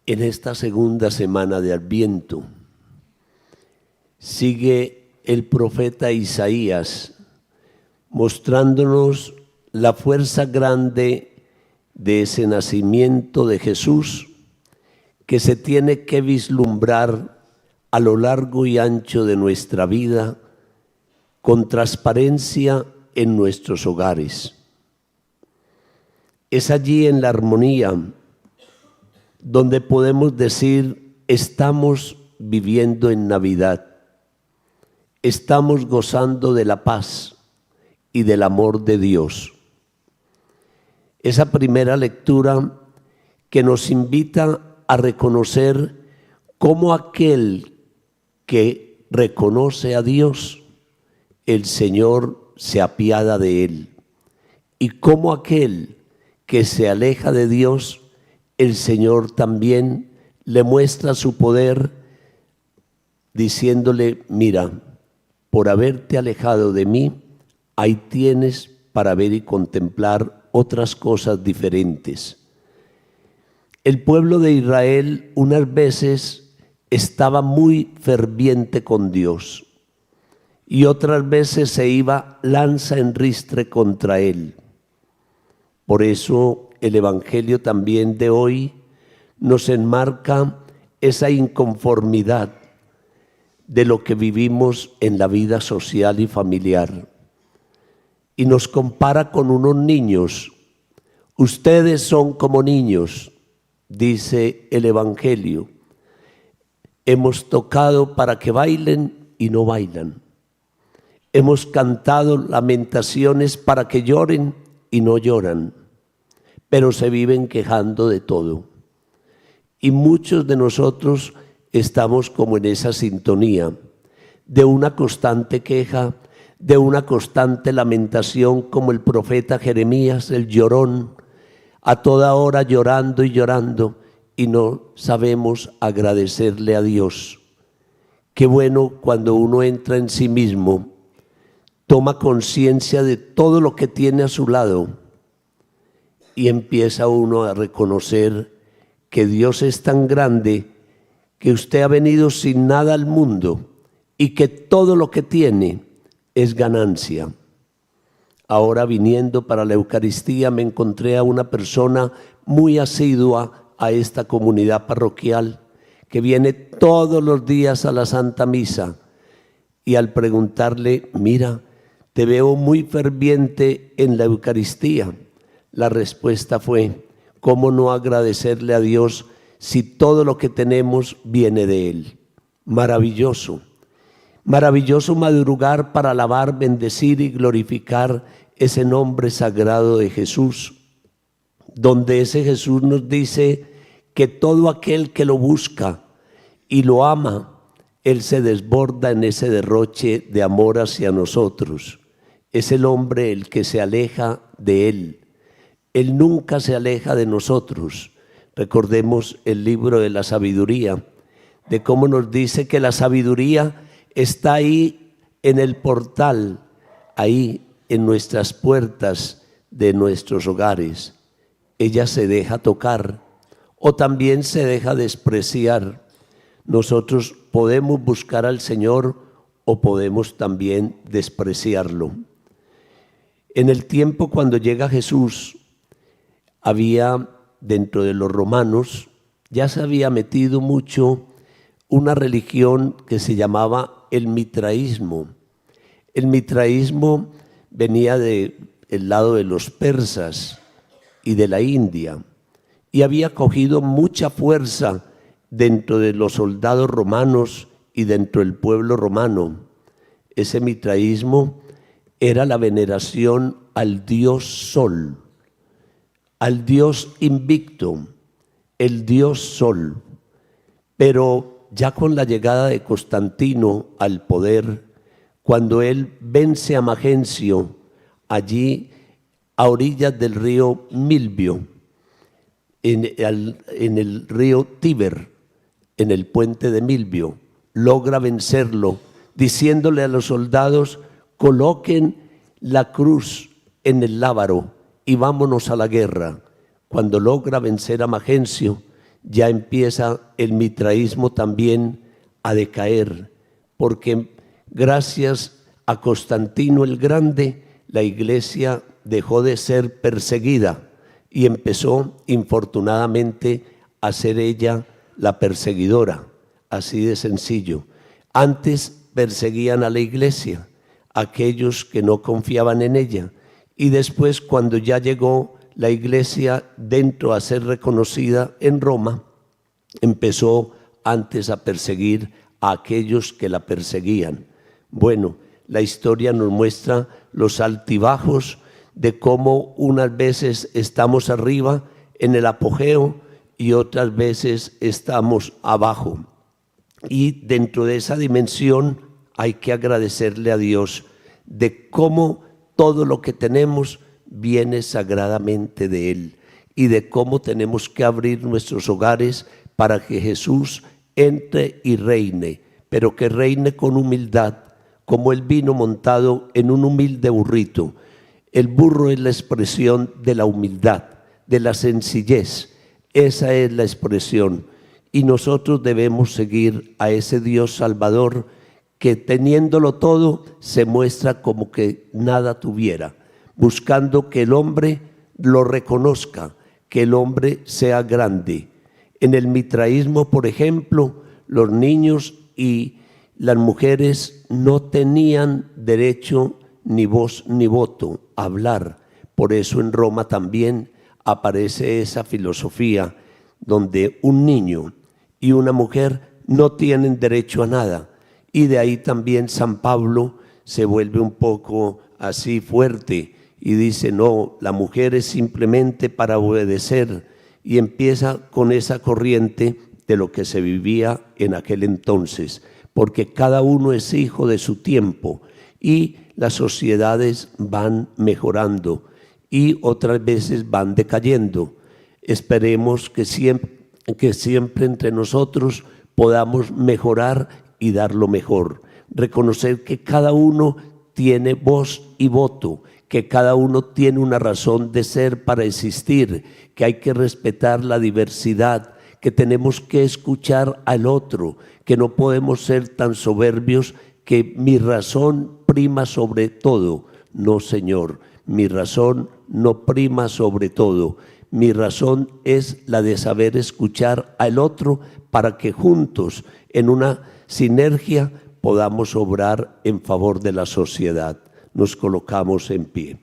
En esta segunda semana de Adviento sigue el profeta Isaías mostrándonos la fuerza grande de ese nacimiento de Jesús que se tiene que vislumbrar a lo largo y ancho de nuestra vida con transparencia en nuestros hogares. Es allí en la armonía donde podemos decir: estamos viviendo en Navidad, estamos gozando de la paz y del amor de Dios. Esa primera lectura que nos invita a reconocer cómo aquel que reconoce a Dios, el Señor se apiada de él, y cómo aquel que se aleja de Dios, el Señor también le muestra su poder diciéndole: mira, por haberte alejado de mí, ahí tienes para ver y contemplar otras cosas diferentes. El pueblo de Israel unas veces estaba muy ferviente con Dios y otras veces se iba lanza en ristre contra él. Por eso el Evangelio también de hoy nos enmarca esa inconformidad de lo que vivimos en la vida social y familiar. Y nos compara con unos niños. Ustedes son como niños, dice el Evangelio. Hemos tocado para que bailen y no bailan. Hemos cantado lamentaciones para que lloren y no lloran, pero se viven quejando de todo. Y muchos de nosotros estamos como en esa sintonía de una constante queja, de una constante lamentación, como el profeta Jeremías, el llorón, a toda hora llorando y llorando, y no sabemos agradecerle a Dios. Qué bueno cuando uno entra en sí mismo, toma conciencia de todo lo que tiene a su lado y empieza uno a reconocer que Dios es tan grande, que usted ha venido sin nada al mundo y que todo lo que tiene es ganancia. Ahora, viniendo para la Eucaristía, me encontré a una persona muy asidua a esta comunidad parroquial que viene todos los días a la Santa Misa, y al preguntarle: mira, te veo muy ferviente en la Eucaristía, la respuesta fue: ¿cómo no agradecerle a Dios si todo lo que tenemos viene de Él? Maravilloso. Maravilloso madrugar para alabar, bendecir y glorificar ese nombre sagrado de Jesús, donde ese Jesús nos dice que todo aquel que lo busca y lo ama, Él se desborda en ese derroche de amor hacia nosotros. Es el hombre el que se aleja de Él. Él nunca se aleja de nosotros. Recordemos el libro de la sabiduría, de cómo nos dice que la sabiduría está ahí en el portal, ahí en nuestras puertas de nuestros hogares. Ella se deja tocar o también se deja despreciar. Nosotros podemos buscar al Señor o podemos también despreciarlo. En el tiempo cuando llega Jesús, había dentro de los romanos, ya se había metido mucho una religión que se llamaba el mitraísmo. El mitraísmo venía del lado de los persas y de la India, y había cogido mucha fuerza dentro de los soldados romanos y dentro del pueblo romano. Ese mitraísmo era la veneración al dios Sol, al Dios invicto, el Dios Sol. Pero ya con la llegada de Constantino al poder, cuando él vence a Magencio, allí a orillas del río Milvio, en el río Tíber, en el puente de Milvio, logra vencerlo, diciéndole a los soldados: coloquen la cruz en el lábaro y vámonos a la guerra. Cuando logra vencer a Magencio, ya empieza el mitraísmo también a decaer, porque gracias a Constantino el Grande, la iglesia dejó de ser perseguida y empezó, infortunadamente, a ser ella la perseguidora, así de sencillo. Antes perseguían a la iglesia, aquellos que no confiaban en ella, y después, cuando ya llegó la iglesia dentro a ser reconocida en Roma, empezó antes a perseguir a aquellos que la perseguían. Bueno, la historia nos muestra los altibajos de cómo unas veces estamos arriba en el apogeo y otras veces estamos abajo. Y dentro de esa dimensión hay que agradecerle a Dios de cómo todo lo que tenemos viene sagradamente de Él y de cómo tenemos que abrir nuestros hogares para que Jesús entre y reine, pero que reine con humildad, como Él vino montado en un humilde burrito. El burro es la expresión de la humildad, de la sencillez. Esa es la expresión. Y nosotros debemos seguir a ese Dios Salvador que, teniéndolo todo, se muestra como que nada tuviera, buscando que el hombre lo reconozca, que el hombre sea grande. En el mitraísmo, por ejemplo, los niños y las mujeres no tenían derecho ni voz ni voto a hablar. Por eso en Roma también aparece esa filosofía donde un niño y una mujer no tienen derecho a nada. Y de ahí también San Pablo se vuelve un poco así fuerte y dice, no, la mujer es simplemente para obedecer, y empieza con esa corriente de lo que se vivía en aquel entonces, porque cada uno es hijo de su tiempo y las sociedades van mejorando y otras veces van decayendo. Esperemos que siempre entre nosotros podamos mejorar y dar lo mejor, reconocer que cada uno tiene voz y voto, que cada uno tiene una razón de ser para existir, que hay que respetar la diversidad, que tenemos que escuchar al otro, que no podemos ser tan soberbios que mi razón prima sobre todo. No, Señor, mi razón no prima sobre todo. Mi razón es la de saber escuchar al otro para que juntos, en una sinergia, podamos obrar en favor de la sociedad. Nos colocamos en pie.